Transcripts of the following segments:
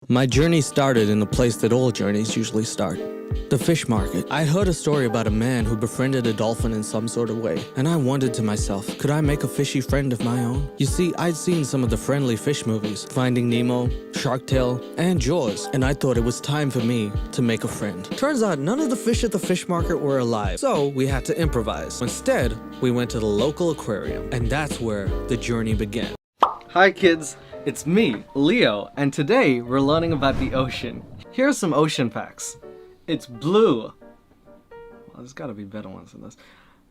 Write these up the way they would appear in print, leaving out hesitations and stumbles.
My journey started in the place that all journeys usually start. The fish market. I'd heard a story about a man who befriended a dolphin in some sort of way, and I wondered to myself, could I make a fishy friend of my own? You see, I'd seen some of the friendly fish movies, Finding Nemo, Shark Tale, and Jaws, and I thought it was time for me to make a friend. Turns out none of the fish at the fish market were alive, so we had to improvise. Instead, we went to the local aquarium, and that's where the journey began. Hi kids, it's me, Leo, and today we're learning about the ocean. Here are some ocean facts. It's blue. Well, there's gotta be better ones than this.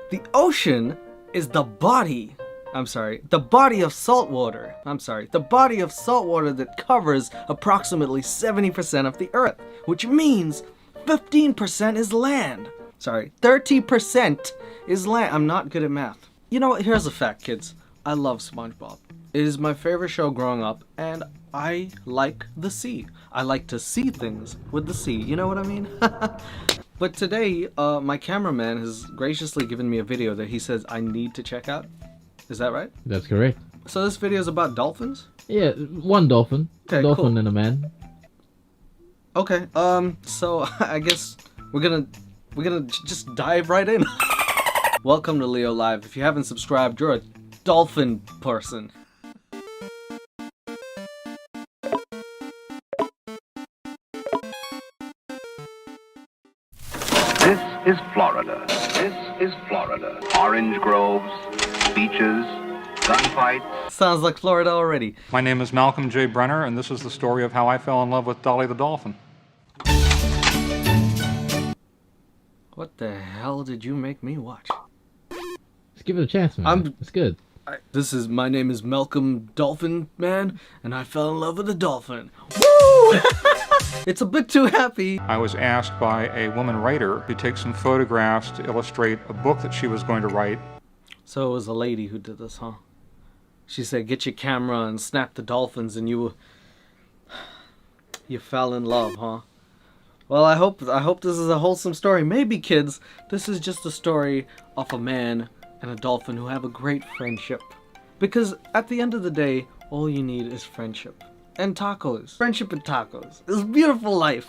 The ocean is the body of salt water. The body of salt water that covers approximately 70% of the earth, which means 15% is land. 30% is land. I'm not good at math. You know what, here's a fact, kids. I love SpongeBob. It is my favorite show growing up, and I like the sea. I like to see things with the sea, you know what I mean? But today, my cameraman has graciously given me a video that he says I need to check out. Is that right? That's correct. So this video is about dolphins? Yeah, one dolphin. Okay, dolphin cool. And a man. Okay, so I guess we're gonna just dive right in. Welcome to Leo Live. If you haven't subscribed, you're a dolphin person. This is Florida. This is Florida. Orange groves, beaches, gunfights. Sounds like Florida already. My name is Malcolm J. Brenner, and this is the story of how I fell in love with Dolly the dolphin. What the hell did you make me watch? Let's give it a chance, man. It's good. My name is Malcolm Dolphin Man, and I fell in love with a dolphin. Woo! It's a bit too happy. I was asked by a woman writer to take some photographs to illustrate a book that she was going to write. So it was a lady who did this, huh? She said, get your camera and snap the dolphins, and you fell in love, huh? Well, I hope this is a wholesome story. Maybe, kids, this is just a story of a man and a dolphin who have a great friendship. Because at the end of the day, all you need is friendship. And tacos. Friendship and tacos. It's a beautiful life.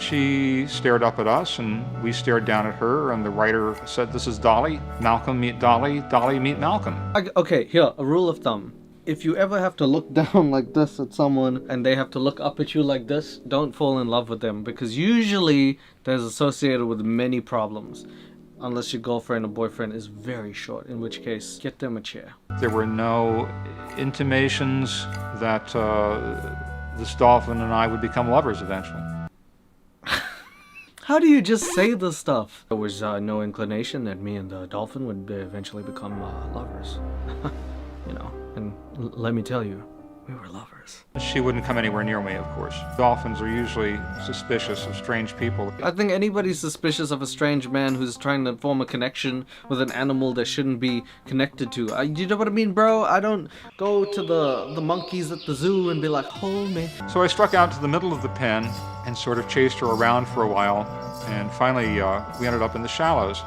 She stared up at us, and we stared down at her, and the writer said, this is Dolly. Malcolm meet Dolly. Dolly meet Malcolm. Okay, here, a rule of thumb. If you ever have to look down like this at someone and they have to look up at you like this, don't fall in love with them, because usually there's associated with many problems. Unless your girlfriend or boyfriend is very short, in which case, get them a chair. There were no intimations that this dolphin and I would become lovers eventually. How do you just say this stuff? There was no inclination that me and the dolphin would eventually become lovers. You know, and let me tell you, we were lovers. She wouldn't come anywhere near me, of course. Dolphins are usually suspicious of strange people. I think anybody's suspicious of a strange man who's trying to form a connection with an animal that shouldn't be connected to. You know what I mean, bro? I don't go to the monkeys at the zoo and be like, hold me. So I struck out to the middle of the pen and sort of chased her around for a while, and finally we ended up in the shallows.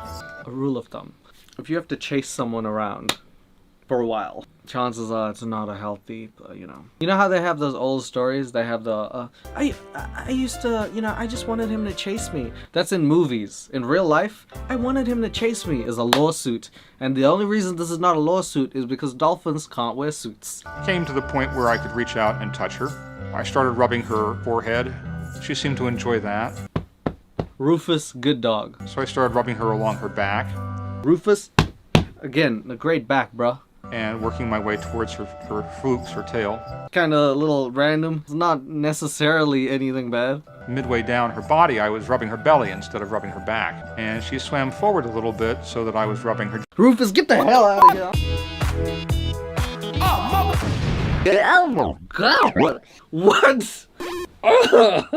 A rule of thumb. If you have to chase someone around for a while, chances are it's not a healthy, you know how they have those old stories? They have the, I used to, I just wanted him to chase me. That's in movies. In real life, I wanted him to chase me is a lawsuit. And the only reason this is not a lawsuit is because dolphins can't wear suits. Came to the point where I could reach out and touch her. I started rubbing her forehead. She seemed to enjoy that. Rufus, good dog. So I started rubbing her along her back. Rufus, again, a great back, bruh. And working my way towards her flukes, her tail. Kind of a little random. It's not necessarily anything bad. Midway down her body, I was rubbing her belly instead of rubbing her back. And she swam forward a little bit so that I was rubbing her. Rufus, get the hell out of here! Oh god! What?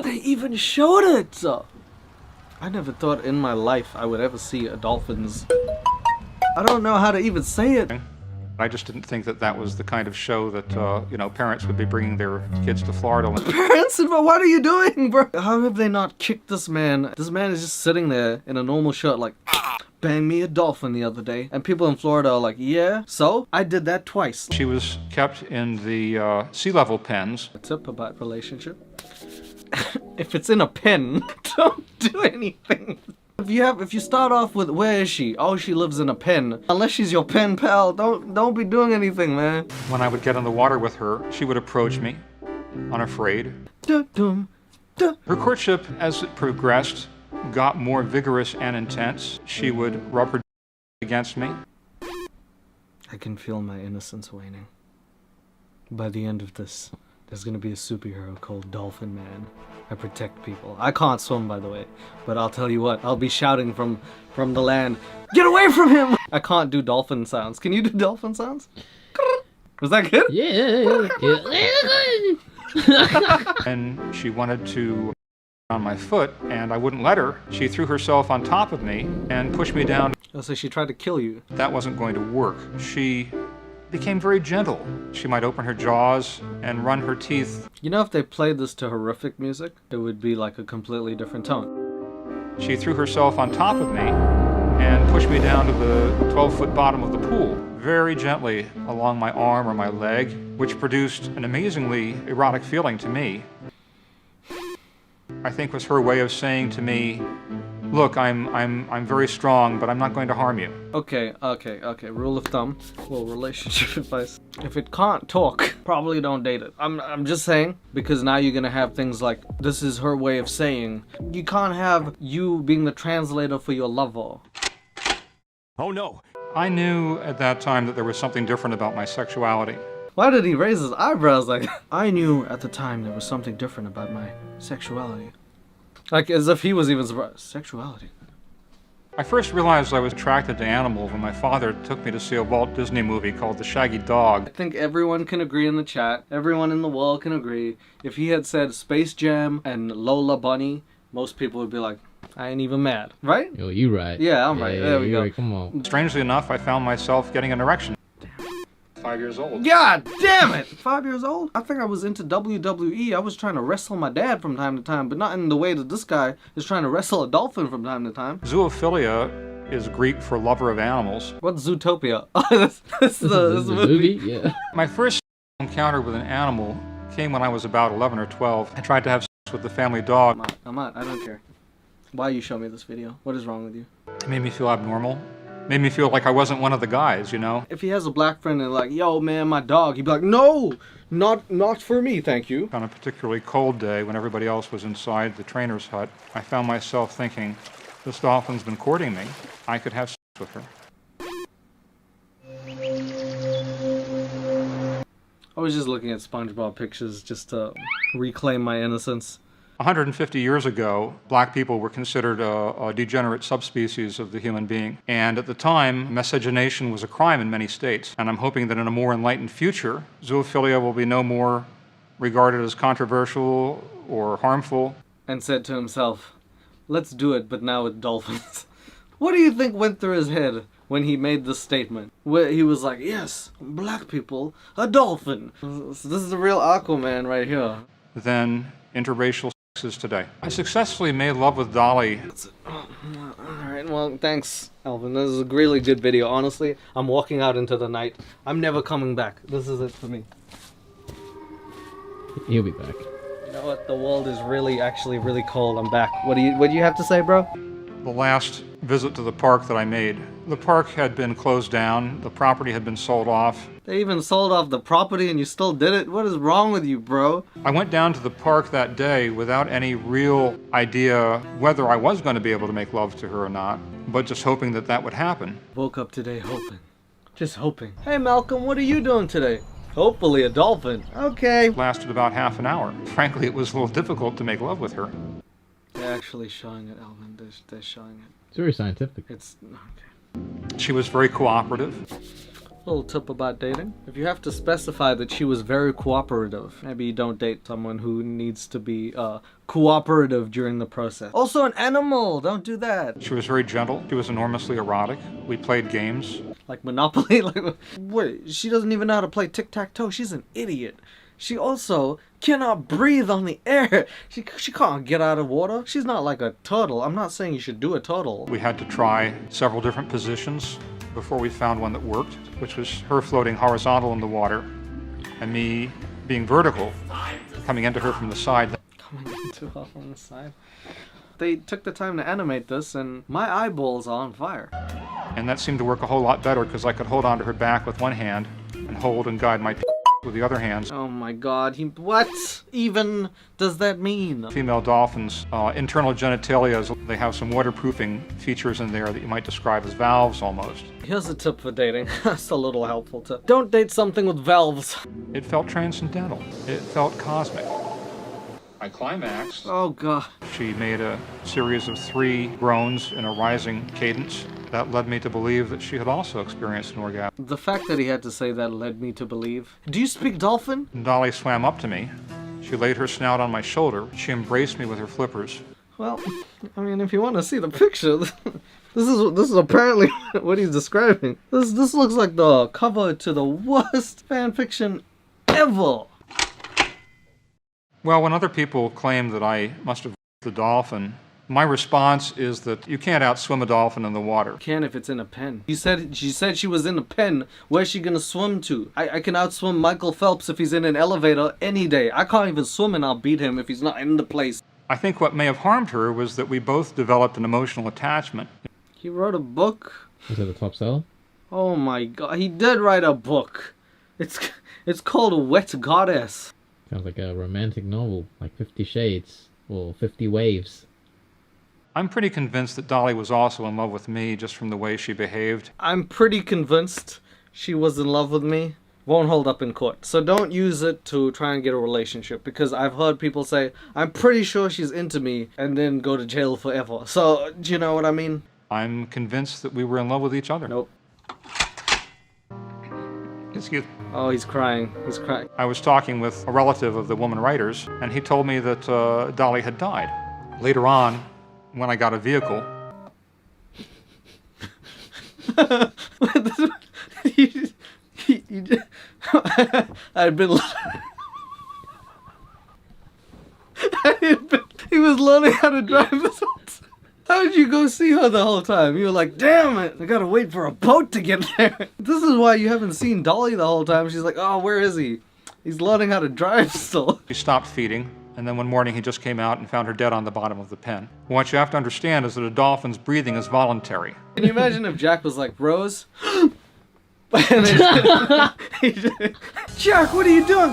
They even showed it! I never thought in my life I would ever see a dolphin's... I don't know how to even say it. I just didn't think that that was the kind of show that, parents would be bringing their kids to Florida. Parents? What are you doing, bro? How have they not kicked this man? This man is just sitting there in a normal shirt like, banged me a dolphin the other day. And people in Florida are like, yeah, so? I did that twice. She was kept in the sea level pens. A tip about relationship. If it's in a pen, don't do anything. If you start off with where is she? Oh, she lives in a pen. Unless she's your pen pal, don't be doing anything, man. When I would get in the water with her, she would approach me, unafraid. Dum-dum, dum. Her courtship, as it progressed, got more vigorous and intense. She would rub her against me. I can feel my innocence waning. By the end of this, there's gonna be a superhero called Dolphin Man. I protect people. I can't swim, by the way, but I'll tell you what, I'll be shouting from the land, get away from him! I can't do dolphin sounds. Can you do dolphin sounds? Was that good? Yeah. And she wanted to on my foot, and I wouldn't let her. She threw herself on top of me and pushed me down. Oh, so she tried to kill you. That wasn't going to work. She became very gentle. She might open her jaws and run her teeth. You know, if they played this to horrific music, it would be like a completely different tone. She threw herself on top of me and pushed me down to the 12-foot bottom of the pool, very gently along my arm or my leg, which produced an amazingly erotic feeling to me. I think was her way of saying to me, look, I'm very strong, but I'm not going to harm you. Okay. Rule of thumb. Well, relationship advice. If it can't talk, probably don't date it. I'm just saying, because now you're gonna have things like, this is her way of saying. You can't have you being the translator for your lover. Oh no. I knew at that time that there was something different about my sexuality. Why did he raise his eyebrows like that? I knew at the time there was something different about my sexuality. Like, as if he was even surprised. Sexuality. I first realized I was attracted to animals when my father took me to see a Walt Disney movie called The Shaggy Dog. I think everyone can agree in the chat, everyone in the world can agree, if he had said Space Jam and Lola Bunny, most people would be like, I ain't even mad. Right? Yo, you right. Yeah, I'm right. There we go. Right. Come on. Strangely enough, I found myself getting an erection. 5 years old. God damn it! 5 years old? I think I was into WWE. I was trying to wrestle my dad from time to time, but not in the way that this guy is trying to wrestle a dolphin from time to time. Zoophilia is Greek for lover of animals. What's Zootopia? this is the movie. Yeah. My first encounter with an animal came when I was about 11 or 12. I tried to have sex with the family dog. I'm out. I don't care. Why you show me this video? What is wrong with you? It made me feel abnormal. Made me feel like I wasn't one of the guys, you know? If he has a black friend and like, yo man, my dog, he'd be like, no, not for me, thank you. On a particularly cold day when everybody else was inside the trainer's hut, I found myself thinking, this dolphin's been courting me. I could have sex with her. I was just looking at SpongeBob pictures just to reclaim my innocence. 150 years ago, black people were considered a degenerate subspecies of the human being. And at the time, miscegenation was a crime in many states. And I'm hoping that in a more enlightened future, zoophilia will be no more regarded as controversial or harmful. And said to himself, let's do it, but now with dolphins. What do you think went through his head when he made this statement? Where he was like, yes, black people, a dolphin. This is the real Aquaman right here. Then interracial is today. I successfully made love with Dolly. Alright, well, thanks, Alvin. This is a really good video. Honestly, I'm walking out into the night. I'm never coming back. This is it for me. He'll be back. You know what? The world is actually really cold. I'm back. What do you have to say, bro? The last visit to the park that I made, the park had been closed down. The property had been sold off. They even sold off the property and you still did it? What is wrong with you, bro? I went down to the park that day without any real idea whether I was going to be able to make love to her or not, but just hoping that that would happen. Woke up today hoping. Just hoping. Hey, Malcolm, what are you doing today? Hopefully a dolphin. Okay. It lasted about half an hour. Frankly, it was a little difficult to make love with her. They're actually showing it, Alvin. They're showing it. It's very scientific. It's okay. She was very cooperative. Little tip about dating. If you have to specify that she was very cooperative, maybe you don't date someone who needs to be cooperative during the process. Also an animal, don't do that. She was very gentle. She was enormously erotic. We played games. Like Monopoly? Like, wait, she doesn't even know how to play tic-tac-toe. She's an idiot. She also cannot breathe on the air. She can't get out of water. She's not like a turtle. I'm not saying you should do a turtle. We had to try several different positions before we found one that worked, which was her floating horizontal in the water and me being vertical, coming into her from the side. coming in too hot from the side. They took the time to animate this, and my eyeballs are on fire. And that seemed to work a whole lot better because I could hold onto her back with one hand and hold and guide my with the other hands. Oh my god, what even does that mean? Female dolphins' internal genitalia, they have some waterproofing features in there that you might describe as valves almost. Here's a tip for dating. That's a little helpful tip. Don't date something with valves. It felt transcendental. It felt cosmic. I climaxed. Oh god. She made a series of 3 groans in a rising cadence. That led me to believe that she had also experienced an orgasm. The fact that he had to say that led me to believe. Do you speak Dolphin? Dolly swam up to me. She laid her snout on my shoulder. She embraced me with her flippers. Well, I mean, if you want to see the picture, this is apparently what he's describing. This looks like the cover to the worst fan fiction ever. Well, when other people claim that I must have the dolphin, my response is that you can't outswim a dolphin in the water. Can if it's in a pen. She said she was in a pen. Where's she gonna swim to? I can outswim Michael Phelps if he's in an elevator any day. I can't even swim and I'll beat him if he's not in the place. I think what may have harmed her was that we both developed an emotional attachment. He wrote a book? Was it a top seller? Oh my god, he did write a book. It's called Wet Goddess. Sounds like a romantic novel, like 50 Shades or 50 Waves. I'm pretty convinced that Dolly was also in love with me just from the way she behaved. I'm pretty convinced she was in love with me. Won't hold up in court. So don't use it to try and get a relationship, because I've heard people say, I'm pretty sure she's into me, and then go to jail forever. So, do you know what I mean? I'm convinced that we were in love with each other. Nope. Excuse me. Oh, he's crying. He's crying. I was talking with a relative of the woman writers, and he told me that Dolly had died. Later on, when I got a vehicle... I'd been... He was learning how to drive this whole time. How did you go see her the whole time? You were like, damn it, I gotta wait for a boat to get there. This is why you haven't seen Dolly the whole time. She's like, oh, where is he? He's learning how to drive still. He stopped feeding, and then one morning he just came out and found her dead on the bottom of the pen. What you have to understand is that a dolphin's breathing is voluntary. Can you imagine if Jack was like, Rose? And then Jack, what are you doing?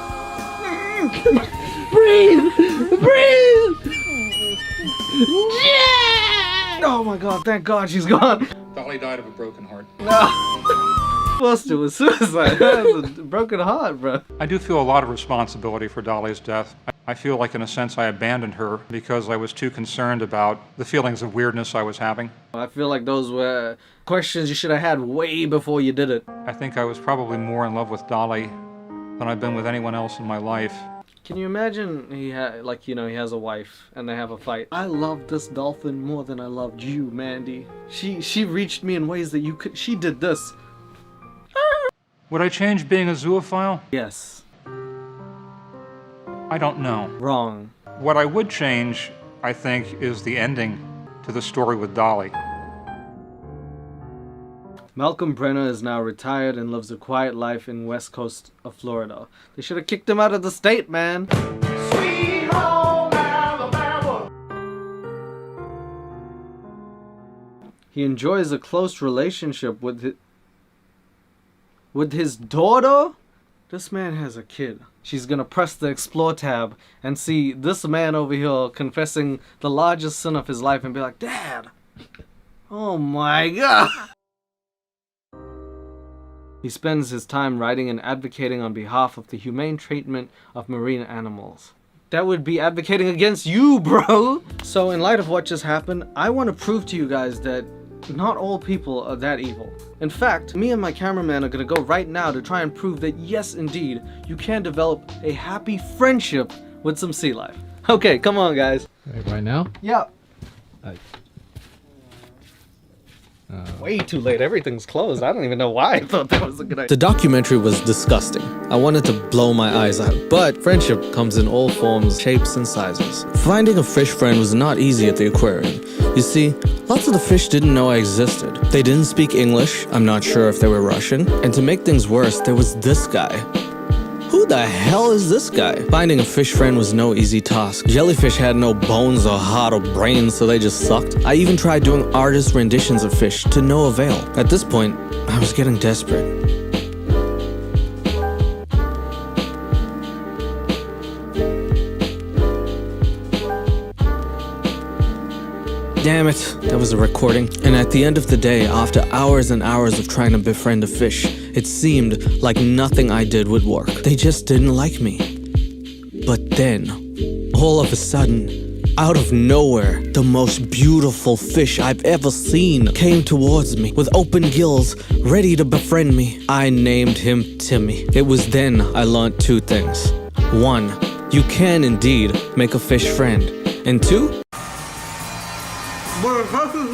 Breathe! Breathe! Oh my god, thank god she's gone. Dolly died of a broken heart. No. Supposed to was suicide. That was a broken heart, bro. I do feel a lot of responsibility for Dolly's death. I feel like in a sense I abandoned her because I was too concerned about the feelings of weirdness I was having. I feel like those were questions you should have had way before you did it. I think I was probably more in love with Dolly than I've been with anyone else in my life. Can you imagine he has a wife and they have a fight? I loved this dolphin more than I loved you, Mandy. She reached me in ways that you could. She did this. Would I change being a zoophile? Yes. I don't know. Wrong. What I would change, I think, is the ending to the story with Dolly. Malcolm Brenner is now retired and lives a quiet life in west coast of Florida. They should have kicked him out of the state, man. Sweet home Alabama. He enjoys a close relationship with his daughter. This man has a kid. She's gonna press the explore tab and see this man over here confessing the largest sin of his life and be like, Dad! Oh my god! He spends his time writing and advocating on behalf of the humane treatment of marine animals. That would be advocating against you, bro! So in light of what just happened, I want to prove to you guys that not all people are that evil. In fact, me and my cameraman are gonna go right now to try and prove that yes, indeed, you can develop a happy friendship with some sea life. Okay, come on, guys. Right now? Yeah. I- Way too late. Everything's closed. I don't even know why I thought that was a good idea. The documentary was disgusting. I wanted to blow my eyes out, but friendship comes in all forms, shapes, and sizes. Finding a fish friend was not easy at the aquarium. You see, lots of the fish didn't know I existed. They didn't speak English, I'm not sure if they were Russian, and to make things worse, there was this guy. Who the hell is this guy? Finding a fish friend was no easy task. task. Jellyfish had no bones or heart or brains, so they just sucked. I even tried doing artist renditions of fish, to no avail. At this point, I was getting desperate. Damn it, that was a recording. And at the end of the day, after hours and hours of trying to befriend a fish, it seemed like nothing I did would work. They just didn't like me. But then, all of a sudden, out of nowhere, the most beautiful fish I've ever seen came towards me with open gills, ready to befriend me. I named him Timmy. It was then I learned two things. One, you can indeed make a fish friend. And two, But that's his